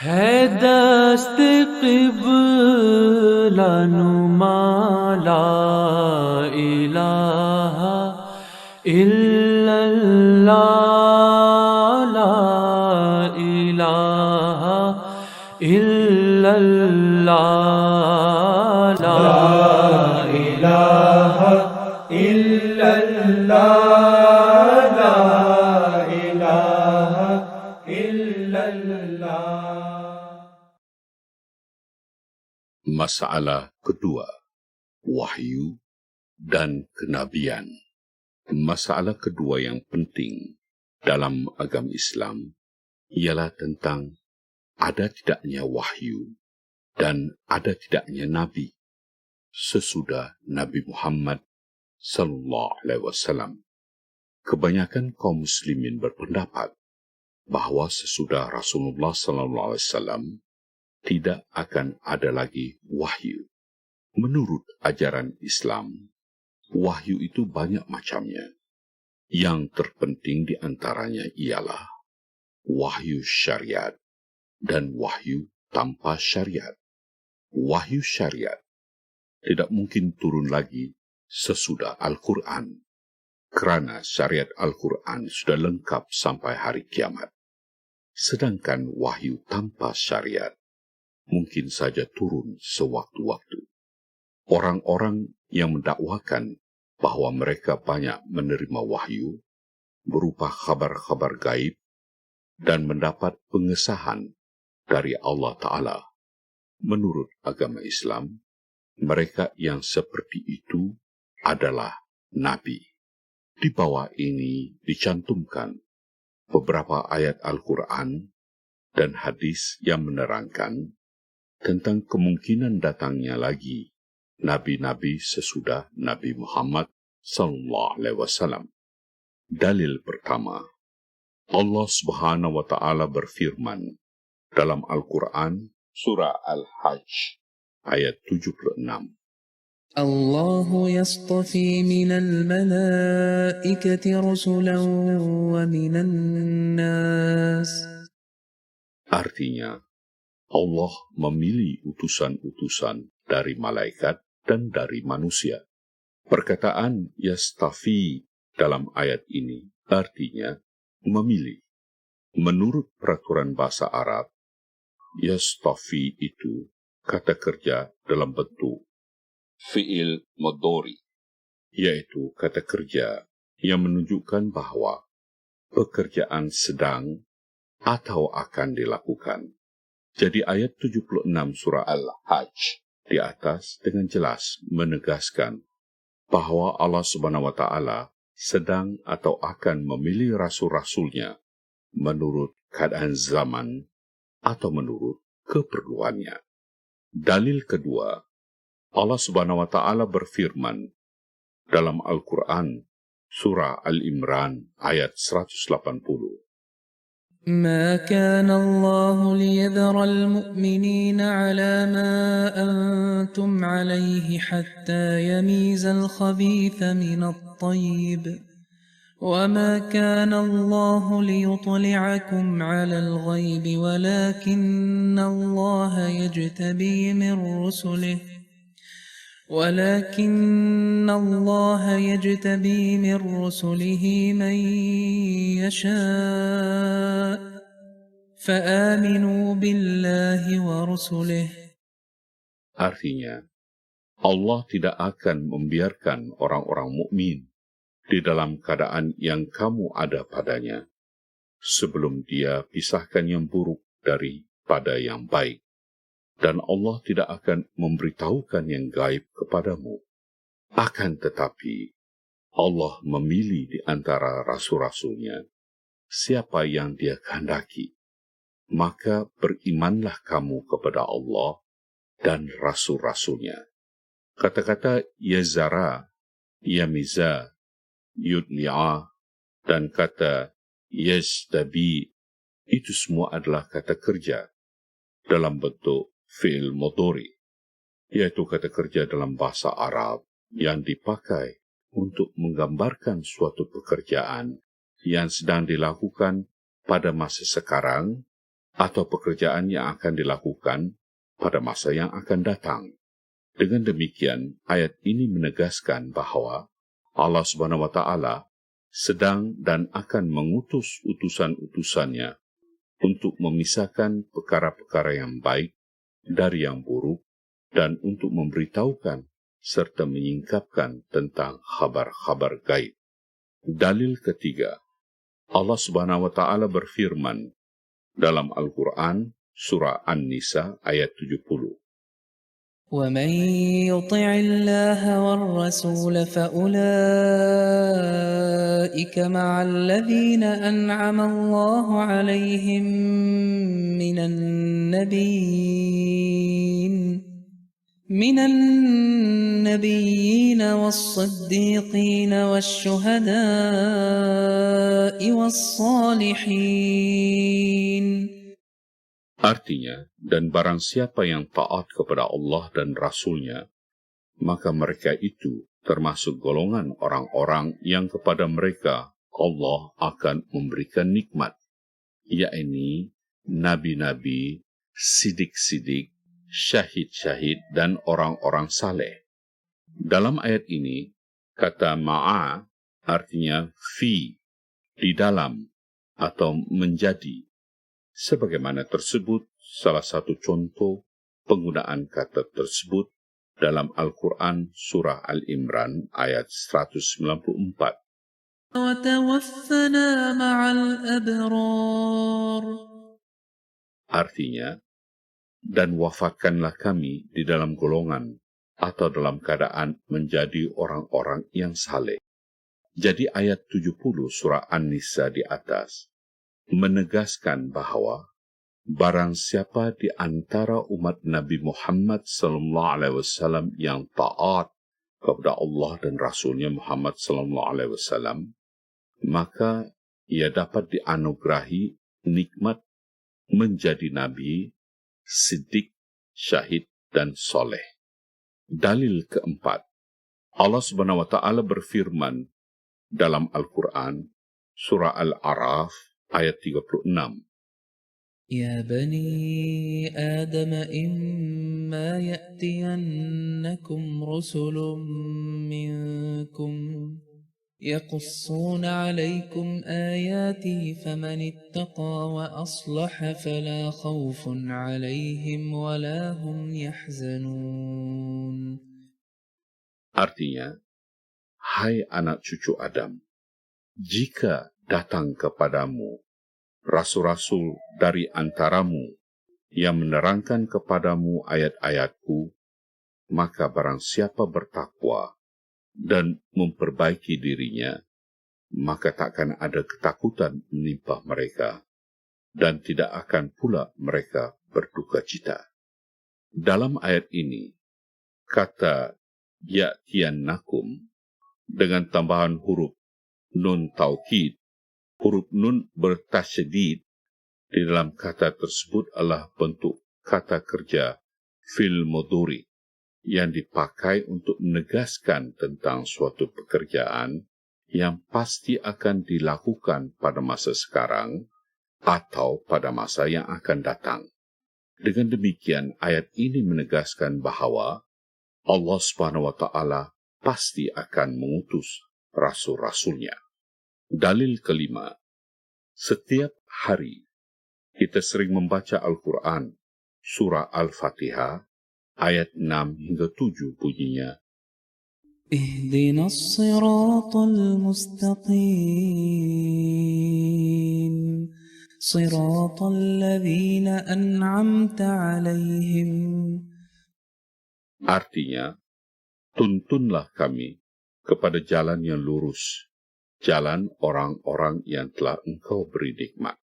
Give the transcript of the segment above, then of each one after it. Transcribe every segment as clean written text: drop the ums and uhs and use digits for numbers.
है दस्त क़िबला नुमा ला इलाहा इल्लल्लाह ला इलाहा इल्लल्लाह ला इलाहा इल्लल्लाह ला इलाहा illallah. Masalah kedua, wahyu dan kenabian. Masalah kedua yang penting dalam agama Islam ialah tentang ada tidaknya wahyu dan ada tidaknya nabi sesudah Nabi Muhammad sallallahu alaihi wasallam. Kebanyakan kaum muslimin berpendapat bahwa sesudah Rasulullah sallallahu alaihi wasallam tidak akan ada lagi wahyu. Menurut ajaran Islam, wahyu itu banyak macamnya. Yang terpenting di antaranya ialah wahyu syariat dan wahyu tanpa syariat. Wahyu syariat tidak mungkin turun lagi sesudah Al-Quran, kerana syariat Al-Quran sudah lengkap sampai hari kiamat. Sedangkan wahyu tanpa syariat mungkin saja turun sewaktu-waktu. Orang-orang yang mendakwakan bahwa mereka banyak menerima wahyu berupa khabar-khabar gaib dan mendapat pengesahan dari Allah Ta'ala. Menurut agama Islam, mereka yang seperti itu adalah Nabi. Di bawah ini dicantumkan beberapa ayat Al-Quran dan hadis yang menerangkan tentang kemungkinan datangnya lagi nabi-nabi sesudah Nabi Muhammad sallallahu alaihi wasallam. Dalil pertama, Allah Subhanahu wa taala berfirman dalam Al-Quran surah Al-Hajj ayat 76. الله يصطفي من الملائكة رسلا ومن الناس. Artinya, Allah memilih utusan-utusan dari malaikat dan dari manusia. Perkataan yastafi dalam ayat ini artinya memilih. Menurut peraturan bahasa Arab, yastafi itu kata kerja dalam bentuk fi'il mudhari, yaitu kata kerja yang menunjukkan bahwa pekerjaan sedang atau akan dilakukan. Jadi ayat 76 surah Al-Hajj di atas dengan jelas menegaskan bahwa Allah Subhanahu wa taala sedang atau akan memilih rasul-rasulnya menurut keadaan zaman atau menurut keperluannya. Dalil kedua, Allah Subhanahu wa taala berfirman dalam Al-Quran surah Al-Imran ayat 180. ما كان الله ليذر المؤمنين على ما أنتم عليه حتى يميز الخبيث من الطيب وما كان الله ليطلعكم على الغيب ولكن الله يجتبي من رسله من يشاء فآمنوا بالله ورسله. Artinya, Allah tidak akan membiarkan orang-orang mukmin di dalam keadaan yang kamu ada padanya, sebelum Dia pisahkan yang buruk daripada yang baik. Dan Allah tidak akan memberitahukan yang gaib kepadamu. Akan tetapi, Allah memilih di antara rasul-rasulnya siapa yang Dia kehendaki. Maka berimanlah kamu kepada Allah dan rasul-rasulnya. Kata-kata yazara, yamiza, yudni'a, dan kata yazdabi, itu semua adalah kata kerja dalam bentuk fi'il mudhari, yaitu kata kerja dalam bahasa Arab yang dipakai untuk menggambarkan suatu pekerjaan yang sedang dilakukan pada masa sekarang atau pekerjaan yang akan dilakukan pada masa yang akan datang. Dengan demikian, ayat ini menegaskan bahwa Allah Subhanahu wa Ta'ala sedang dan akan mengutus utusan-utusannya untuk memisahkan perkara-perkara yang baik dari yang buruk dan untuk memberitahukan serta menyingkapkan tentang khabar-khabar gaib. Dalil ketiga, Allah Subhanahu wa Ta'ala berfirman dalam Al-Quran surah An-Nisa ayat 70. ومن يطع الله والرسول فأولئك مع الذين أنعم الله عليهم من النبيين والصديقين والشهداء والصالحين. Artinya, dan barang siapa yang taat kepada Allah dan Rasul-Nya, maka mereka itu termasuk golongan orang-orang yang kepada mereka Allah akan memberikan nikmat, yakni nabi-nabi, sidik-sidik, syahid-syahid, dan orang-orang saleh. Dalam ayat ini, kata ma'a artinya fi, di dalam, atau menjadi. Sebagaimana tersebut, salah satu contoh penggunaan kata tersebut dalam Al-Quran Surah Al-Imran ayat 194. وَتَوَفَّنَا مَعَ الْأَبْرَارِ. Artinya, dan wafatkanlah kami di dalam golongan atau dalam keadaan menjadi orang-orang yang saleh. Jadi ayat 70 surah An-Nisa di atas menegaskan bahwa barang siapa di antara umat Nabi Muhammad SAW yang taat kepada Allah dan Rasulnya Muhammad SAW, maka ia dapat dianugerahi nikmat menjadi Nabi, siddiq, syahid, dan soleh. Dalil keempat, Allah Subhanahu wa Ta'ala berfirman dalam Al-Quran surah Al-A'raf ayat 36. يا بني آدم إما يأتينكم رسل منكم يقصون عليكم آياتي فمن اتقى وأصلح فلا خوف عليهم ولا هم يحزنون. Artinya, hai anak cucu Adam, jika datang kepadamu rasul-rasul dari antaramu yang menerangkan kepadamu ayat-ayatku, maka barang siapa bertakwa dan memperbaiki dirinya, maka takkan ada ketakutan menimpa mereka, dan tidak akan pula mereka berduka cita. Dalam ayat ini, kata ya'tiyannakum dengan tambahan huruf nun taukid, huruf nun bertasydid di dalam kata tersebut adalah bentuk kata kerja fil mudhari yang dipakai untuk menegaskan tentang suatu pekerjaan yang pasti akan dilakukan pada masa sekarang atau pada masa yang akan datang. Dengan demikian, ayat ini menegaskan bahwa Allah Subhanahu wa Ta'ala pasti akan mengutus rasul-rasulnya. Dalil kelima, setiap hari kita sering membaca Al-Quran, surah Al-Fatihah, ayat 6 hingga 7 bunyinya. اهدنا الصراط المستقيم صراط الذين أنعمت عليهم. Artinya, tuntunlah kami kepada jalan yang lurus, jalan orang-orang yang telah Engkau beri nikmat.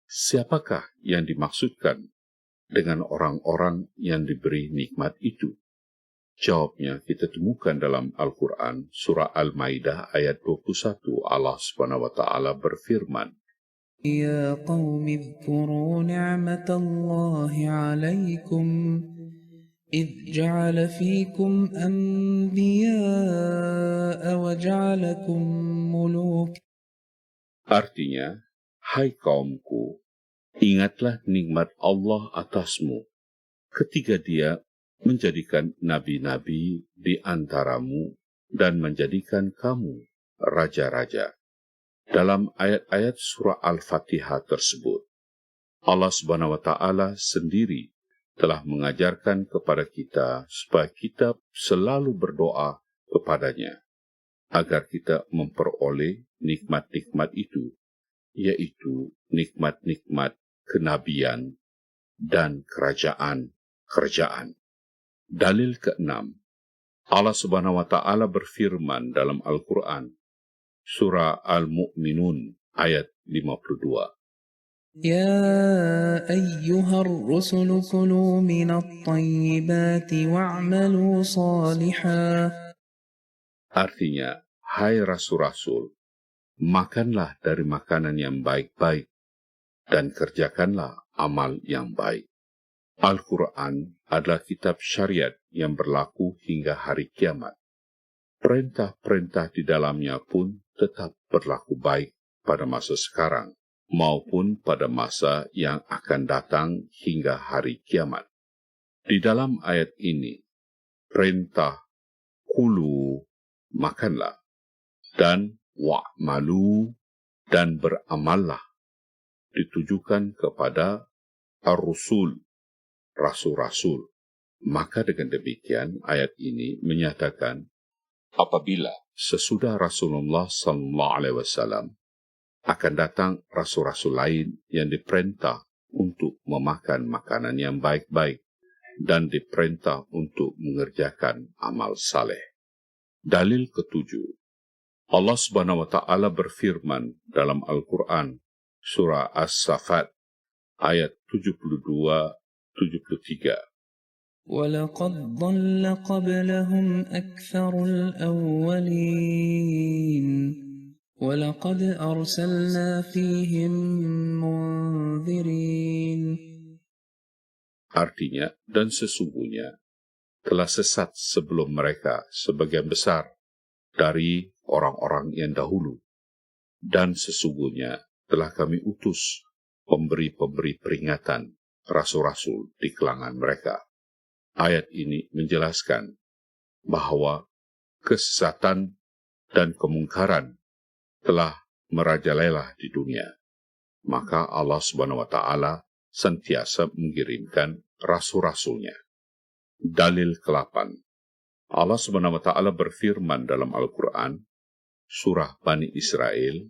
Siapakah yang dimaksudkan dengan orang-orang yang diberi nikmat itu? Jawabnya kita temukan dalam Al-Quran, surah Al-Maidah ayat 21. Allah Subhanahu wa Ta'ala berfirman, يا قوم اذكروا نعمة الله عليكم إذ جعل فيكم أنبياء وجعلكم ملوك. Artinya, hai kaumku, Ingatlah nikmat Allah atasmu ketika Dia menjadikan nabi-nabi di antaramu dan menjadikan kamu raja-raja. Dalam ayat-ayat surah Al-Fatihah tersebut, Allah Subhanahu wa Ta'ala sendiri telah mengajarkan kepada kita supaya kita selalu berdoa kepadanya agar kita memperoleh nikmat-nikmat itu, yaitu nikmat-nikmat kenabian dan kerajaan. Dalil ke-6, Allah Subhanahu wa Ta'ala berfirman dalam Al-Quran, surah Al-Mu'minun ayat 52. يا أيها الرسل كلوا من الطيبات واعملوا صالحا. Artinya, hai rasul-rasul, makanlah dari makanan yang baik-baik dan kerjakanlah amal yang baik. Al-Quran adalah kitab syariat yang berlaku hingga hari kiamat. Perintah-perintah di dalamnya pun tetap berlaku baik pada masa sekarang maupun pada masa yang akan datang hingga hari kiamat. Di dalam ayat ini, perintah kulu, makanlah, dan wa'malu, dan beramallah, ditujukan kepada ar-rusul, rasul-rasul. Maka dengan demikian, ayat ini menyatakan, apabila sesudah Rasulullah SAW akan datang rasul-rasul lain yang diperintah untuk memakan makanan yang baik-baik dan diperintah untuk mengerjakan amal saleh. Dalil ke-7, Allah Subhanahu wa Ta'ala berfirman dalam Al-Quran, surah As-Safat, ayat 72-73. وَلَقَدْ ضَلَّ قَبْلَهُمْ أَكْثَرُ الْأَوَّلِينَ وَلَقَدْ أَرْسَلْنَا فِيهِمْ مُنذِرِينَ. Artinya, dan sesungguhnya telah sesat sebelum mereka sebagian besar dari orang-orang yang dahulu, dan sesungguhnya telah kami utus pemberi-pemberi peringatan, rasul-rasul di kalangan mereka. Ayat ini menjelaskan bahwa kesesatan dan kemungkaran telah merajalela di dunia. Maka Allah Subhanahu wa Ta'ala sentiasa mengirimkan rasul-rasulnya. Dalil ke-8, Allah Subhanahu wa Ta'ala berfirman dalam Al-Quran, surah Bani Israel,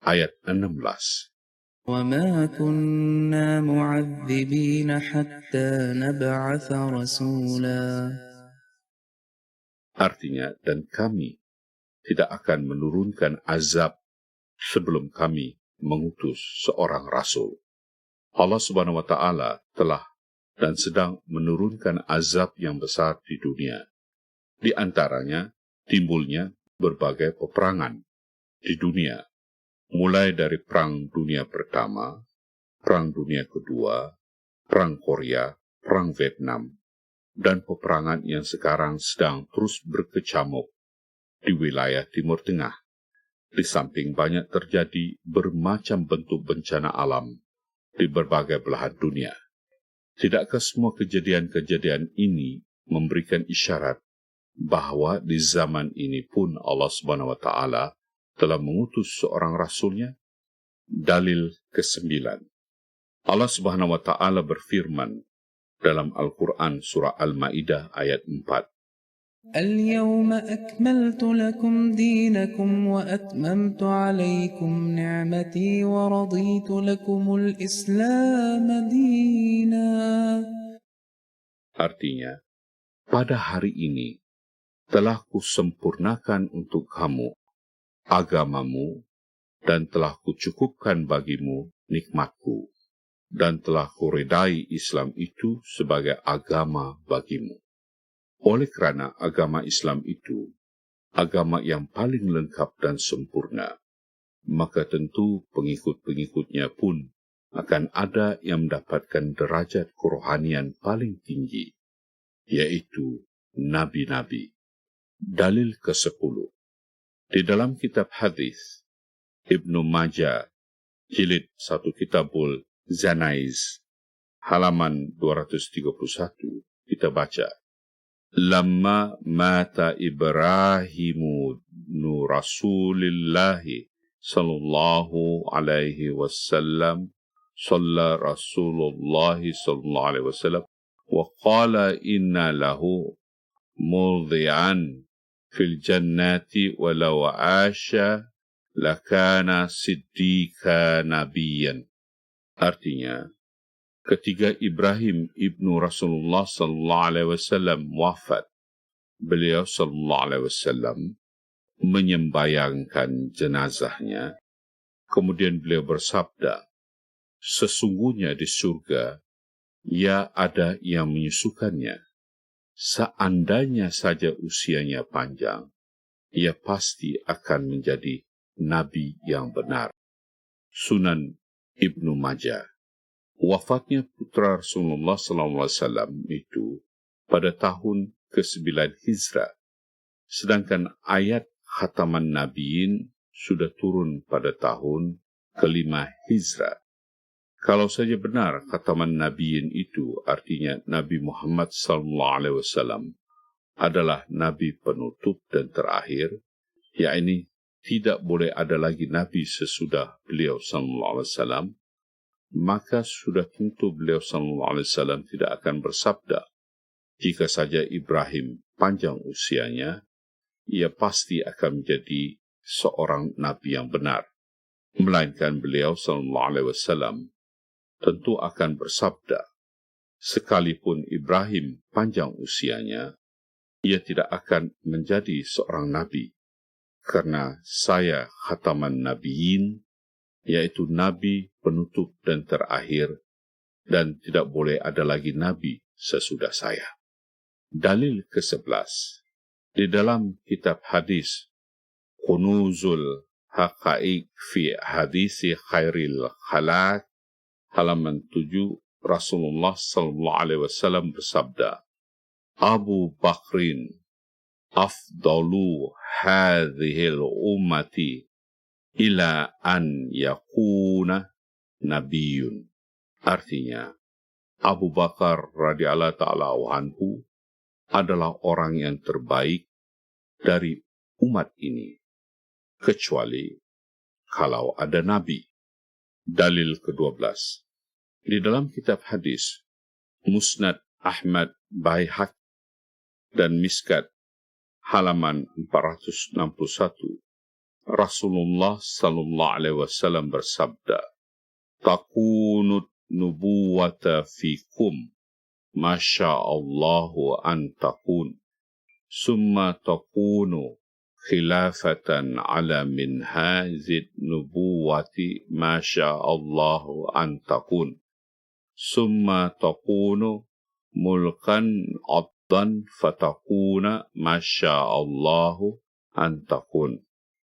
ayat 16. وَمَا كُنَّا مُعَذِّبِينَ حَتَّى نَبْعَثَ رَسُولًا. Artinya, dan kami tidak akan menurunkan azab sebelum kami mengutus seorang rasul. Allah Subhanahu wa Ta'ala telah dan sedang menurunkan azab yang besar di dunia. Di antaranya timbulnya berbagai peperangan di dunia, mulai dari Perang Dunia Pertama, Perang Dunia Kedua, Perang Korea, Perang Vietnam, dan peperangan yang sekarang sedang terus berkecamuk di wilayah Timur Tengah. Di samping banyak terjadi bermacam bentuk bencana alam di berbagai belahan dunia. Tidakkah semua kejadian-kejadian ini memberikan isyarat bahwa di zaman ini pun Allah Subhanahu wa Ta'ala telah mengutus seorang rasulnya? Dalil ke-9, Allah Subhanahu wa Ta'ala berfirman dalam Al-Quran surah Al-Ma'idah ayat 4. اليوم أكملت لكم دينكم وأتممت عليكم نعمتي ورضيت لكم الإسلام دينا. Artinya, pada hari ini telah kusempurnakan untuk kamu agamamu dan telah kucukupkan bagimu nikmatku dan telah kuridai Islam itu sebagai agama bagimu. Oleh kerana agama Islam itu agama yang paling lengkap dan sempurna, maka tentu pengikut-pengikutnya pun akan ada yang mendapatkan derajat kerohanian paling tinggi, yaitu nabi-nabi. Dalil ke-10, di dalam kitab hadis Ibnu Majah, jilid 1 Kitabul Zanais, halaman 231, kita baca, Lamma mata Ibrahimu nu Rasulillahi sallallahu alaihi wasallam, Salla Rasulullah sallallahu alaihi wasallam, wa qala inna lahu mudhi'an fil jannati walau asha lakana siddiqa nabiyan. Artinya, ketika Ibrahim ibnu Rasulullah sallallahu alaihi wasallam wafat, beliau sallallahu alaihi wasallam menyembayangkan jenazahnya. Kemudian beliau bersabda, sesungguhnya di surga ia ada yang menyusukannya. Seandainya saja usianya panjang, ia pasti akan menjadi nabi yang benar. Sunan Ibnu Majah. Wafatnya putra Rasulullah SAW itu pada tahun ke-9 Hijrah, sedangkan ayat khataman nabiyin sudah turun pada tahun ke-5 Hijrah. Kalau saja benar khataman nabiyin itu artinya Nabi Muhammad SAW adalah nabi penutup dan terakhir, yakni tidak boleh ada lagi nabi sesudah beliau SAW, maka sudah tentu beliau SAW tidak akan bersabda, jika saja Ibrahim panjang usianya, ia pasti akan menjadi seorang nabi yang benar. Melainkan beliau SAW tentu akan bersabda, sekalipun Ibrahim panjang usianya, ia tidak akan menjadi seorang nabi, karena saya khataman nabiyin, yaitu nabi penutup dan terakhir, dan tidak boleh ada lagi nabi sesudah saya. Dalil ke-11, di dalam kitab hadis Kunuzul Haqaiq fi Hadisi Khairil Khalaq, halaman 7, Rasulullah SAW bersabda, Abu Bakrin afdalu hadhil ummati ila an yakuna nabiyun. Artinya, Abu Bakar radhiyallahu ta'ala anhu adalah orang yang terbaik dari umat ini, kecuali kalau ada nabi. Dalil ke-12, di dalam kitab hadis Musnad Ahmad Baihaqi dan Miskat, halaman 461, Rasulullah sallallahu alaihi wasallam bersabda, takunut nubuwata fikum masya'allahu an takun, summa takunu khilafatan ala minhajid nubuwati masya'allahu an takun, summa takunu mulkan addan fatakuna masya'allahu an takun,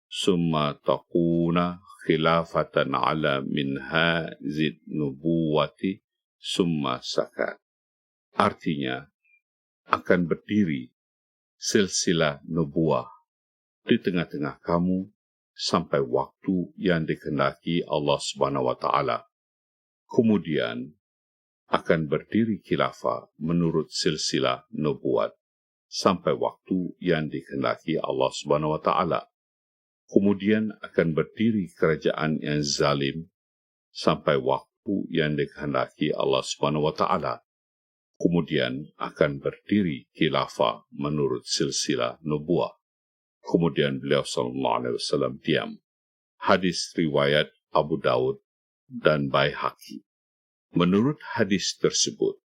summa takuna khilafatan ala minhajid nubuwati summa sakat. Artinya, akan berdiri silsilah nubuah di tengah-tengah kamu sampai waktu yang dikehendaki Allah Subhanahu wa Ta'ala. Kemudian akan berdiri khilafah menurut silsilah nubuat sampai waktu yang dikehendaki Allah Subhanahu wa Ta'ala. Kemudian akan berdiri kerajaan yang zalim sampai waktu yang dikehendaki Allah Subhanahu wa Ta'ala. Kemudian akan berdiri khilafah menurut silsilah nubuah. Kemudian beliau sallallahu alaihi wasallam diam. Hadis riwayat Abu Daud dan Baihaqi. Menurut hadis tersebut,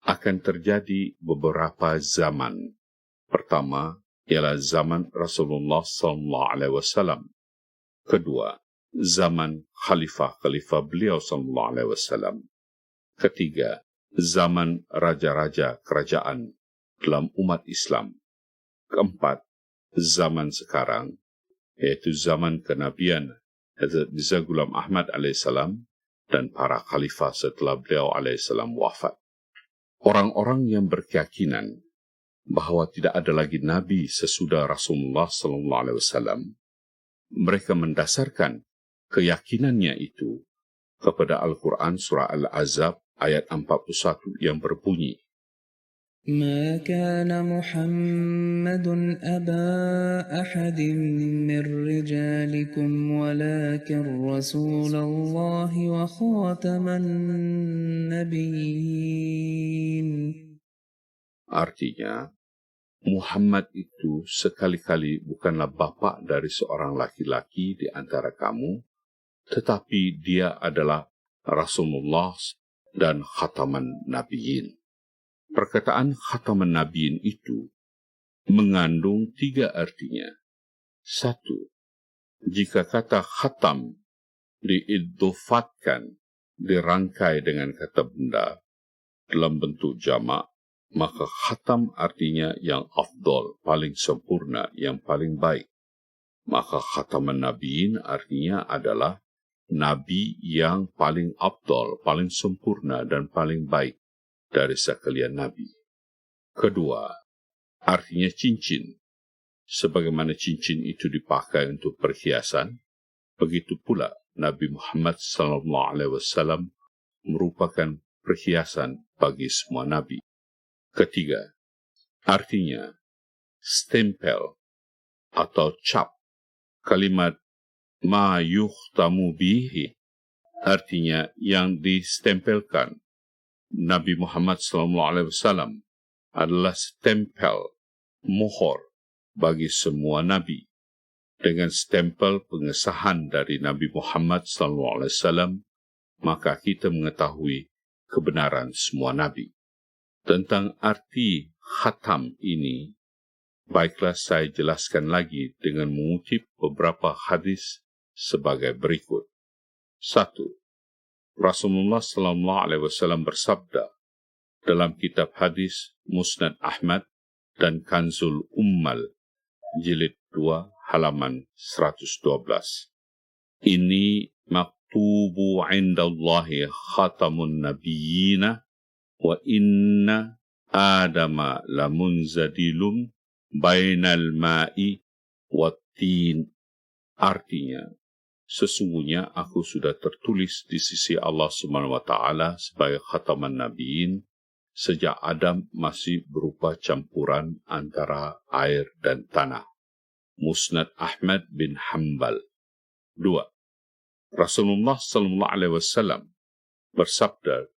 akan terjadi beberapa zaman. Pertama, ialah zaman Rasulullah sallallahu alaihi wasallam. Kedua, zaman khalifah-khalifah beliau sallallahu alaihi wasallam. Ketiga, zaman raja-raja kerajaan dalam umat Islam. Keempat, zaman sekarang, yaitu zaman kenabian Hazrat Mirza Ghulam Ahmad alaihissalam dan para khalifah setelah beliau alaihissalam wafat. Orang-orang yang berkeyakinan bahwa tidak ada lagi nabi sesudah Rasulullah SAW, mereka mendasarkan keyakinannya itu kepada Al-Quran surah Al-Ahzab ayat 41 yang berbunyi, ما كان محمد أبا أحد من رجالكم ولكن رسول الله وخاتم النبيين. Artinya, Muhammad itu sekali-kali bukanlah bapa dari seorang laki-laki di antara kamu, tetapi dia adalah Rasulullah dan Khataman Nabiyyin. Perkataan Khataman Nabiyyin itu mengandung 3 artinya. 1. Jika kata khatam diidhofatkan, dirangkai dengan kata benda dalam bentuk jamak, maka khatam artinya yang afdal, paling sempurna, yang paling baik. Maka Khataman Nabiyyin artinya adalah Nabi yang paling afdal, paling sempurna dan paling baik dari sekalian Nabi. Kedua, artinya cincin. Sebagaimana cincin itu dipakai untuk perhiasan, begitu pula Nabi Muhammad SAW merupakan perhiasan bagi semua Nabi. Ketiga, artinya stempel atau cap. Kalimat ma yuhtamu bihi artinya yang distempelkan. Nabi Muhammad SAW adalah stempel mohor bagi semua Nabi. Dengan stempel pengesahan dari Nabi Muhammad SAW, maka kita mengetahui kebenaran semua Nabi. Tentang arti khatam ini, baiklah saya jelaskan lagi dengan mengutip beberapa hadis sebagai berikut. 1. Rasulullah SAW bersabda dalam kitab hadis Musnad Ahmad dan Kanzul Ummal, jilid 2, halaman 112. Ini maktubu indallahi khatamun nabiyyina wa inna adama lamunzadilum bainal ma'i wattin. Artinya, sesungguhnya aku sudah tertulis di sisi Allah SWT sebagai khataman nabiyyin sejak Adam masih berupa campuran antara air dan tanah. Musnad Ahmad bin Hanbal. 2. Rasulullah SAW bersabda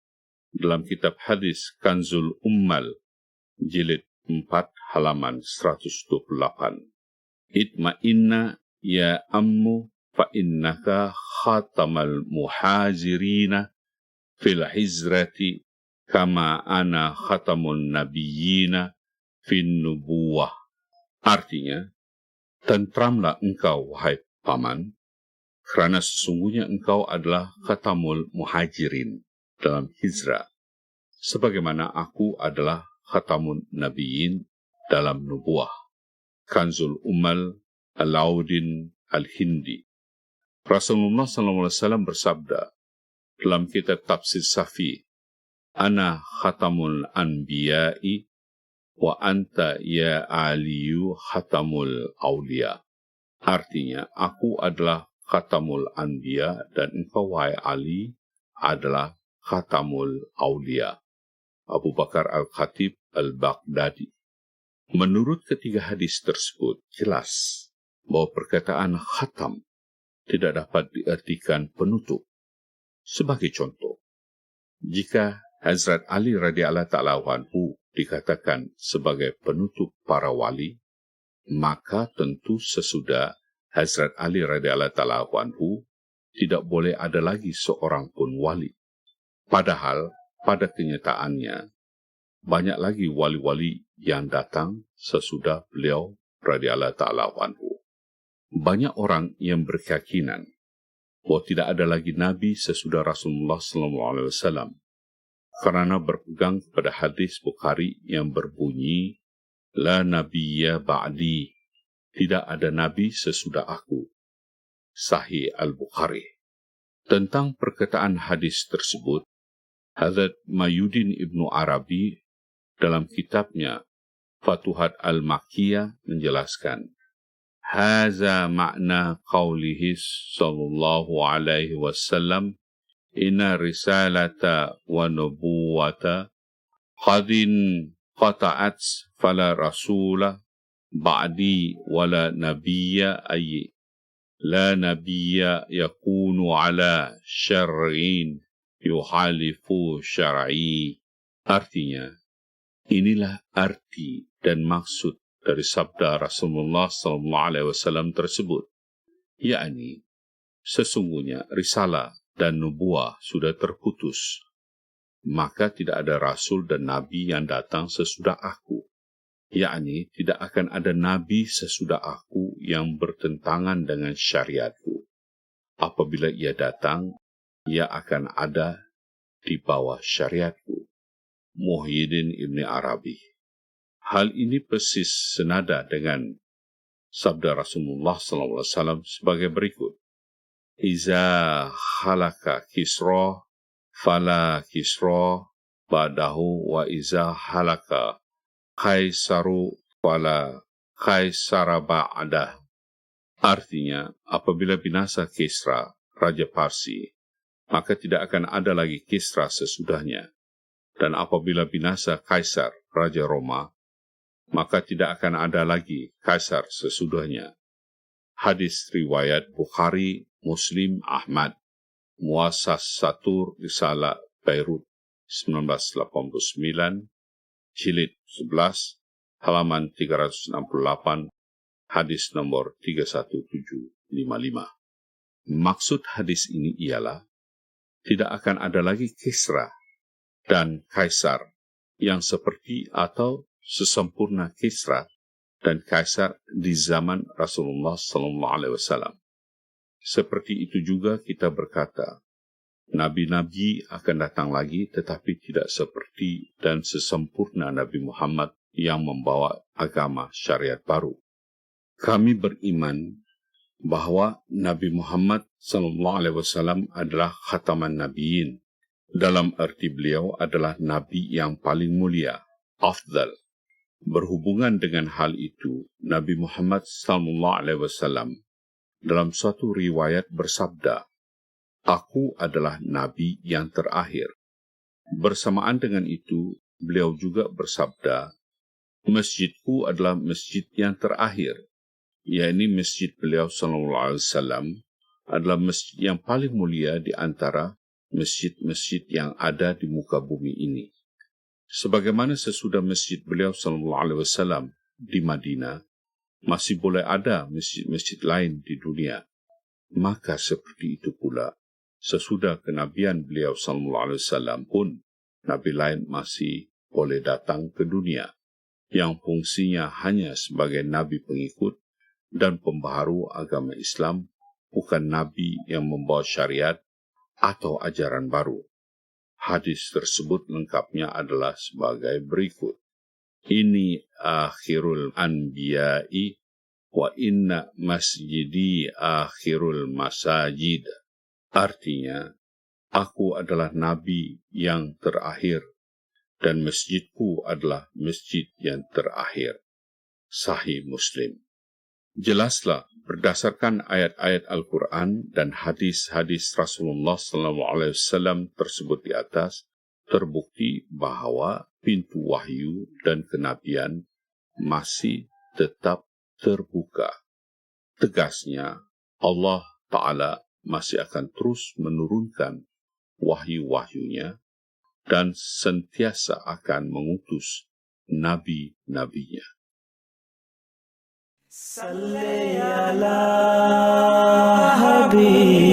dalam kitab hadis Kanzul Ummal, jilid 4, halaman 128. Itma'inna ya ammu fa innaka khatamal muhajirina fil hizrati kama ana khatamun nabiyyina fin nubuwah. Artinya, tentramlah engkau, wahai paman, kerana sesungguhnya engkau adalah khatamul muhajirin dalam hijrah, sebagaimana aku adalah khatamun nabiyyin dalam nubuwah. Kanzul Ummal Alauddin Al-Hindi. Rasulullah SAW bersabda dalam kitab Tafsir Safi, Ana khatamul anbiya'i wa anta ya aliyu khatamul awliya. Artinya, aku adalah khatamul anbiya dan engkau, wahai Ali, adalah khatamul awliya. Abu Bakar Al-Khatib Al-Baghdadi. Menurut ketiga hadis tersebut, jelas bahwa perkataan khatam tidak dapat diartikan penutup. Sebagai contoh, jika Hazrat Ali radhiyallahu ta'ala anhu dikatakan sebagai penutup para wali, maka tentu sesudah Hazrat Ali radhiyallahu ta'ala anhu tidak boleh ada lagi seorang pun wali. Padahal pada kenyataannya banyak lagi wali-wali yang datang sesudah beliau radhiyallahu ta'ala anhu. Banyak orang yang berkeyakinan bahwa tidak ada lagi Nabi sesudah Rasulullah SAW, kerana berpegang kepada hadis Bukhari yang berbunyi, La nabiyya ba'di, tidak ada Nabi sesudah aku. Sahih Al-Bukhari. Tentang perkataan hadis tersebut, Hazrat Mayuddin Ibnu Arabi dalam kitabnya Fatuhat Al-Makkiyah menjelaskan, Haza makna qawlihi sallallahu alaihi wasallam inna risalata wa nubuwata qadin qata'at fala rasula ba'di wala nabiyya ayyi la nabiyya yakunu ala syar'in yuhalifu syar'i. Artinya, inilah arti dan maksud dari sabda Rasulullah SAW tersebut, yakni sesungguhnya risalah dan nubuah sudah terputus, maka tidak ada rasul dan nabi yang datang sesudah aku, yakni tidak akan ada nabi sesudah aku yang bertentangan dengan syariatku. Apabila ia datang, ia akan ada di bawah syariatku. Muhyiddin Ibn Arabi. Hal ini persis senada dengan sabda Rasulullah SAW sebagai berikut. Iza halaka Kisra fala Kisra ba'dahu wa iza halaka Kaisaru fala Kaisara ba'dah. Artinya, apabila binasa Kisra, Raja Parsi, maka tidak akan ada lagi Kisra sesudahnya. Dan apabila binasa Kaisar, Raja Roma, maka tidak akan ada lagi Kaisar sesudahnya. Hadis riwayat Bukhari, Muslim, Ahmad, Muassas Satur Risalah Beirut, 1989, Jilid 11, halaman 368, hadis nomor 31755. Maksud hadis ini ialah, tidak akan ada lagi Kisra dan Kaisar yang seperti atau sesempurna Kisra dan Kaisar di zaman Rasulullah SAW. Seperti itu juga kita berkata, nabi-nabi akan datang lagi tetapi tidak seperti dan sesempurna Nabi Muhammad yang membawa agama syariat baru. Kami beriman bahwa Nabi Muhammad SAW adalah khataman nabiyin. Dalam arti beliau adalah Nabi yang paling mulia, afdal. Berhubungan dengan hal itu, Nabi Muhammad SAW dalam suatu riwayat bersabda, Aku adalah Nabi yang terakhir. Bersamaan dengan itu, beliau juga bersabda, Masjidku adalah masjid yang terakhir, yakni masjid beliau SAW adalah masjid yang paling mulia di antara masjid-masjid yang ada di muka bumi ini. Sebagaimana sesudah masjid beliau SAW di Madinah, masih boleh ada masjid-masjid lain di dunia. Maka seperti itu pula, sesudah kenabian beliau SAW pun, nabi lain masih boleh datang ke dunia, yang fungsinya hanya sebagai nabi pengikut dan pembaharu agama Islam, bukan nabi yang membawa syariat atau ajaran baru. Hadis tersebut lengkapnya adalah sebagai berikut. Ini akhirul anbiya'i wa inna masjidi akhirul masajid. Artinya, aku adalah nabi yang terakhir dan masjidku adalah masjid yang terakhir. Sahih Muslim. Jelaslah berdasarkan ayat-ayat Al-Quran dan hadis-hadis Rasulullah SAW tersebut di atas, terbukti bahwa pintu wahyu dan kenabian masih tetap terbuka. Tegasnya, Allah Ta'ala masih akan terus menurunkan wahyu-wahyunya dan sentiasa akan mengutus nabi-nabinya. Salli ala habib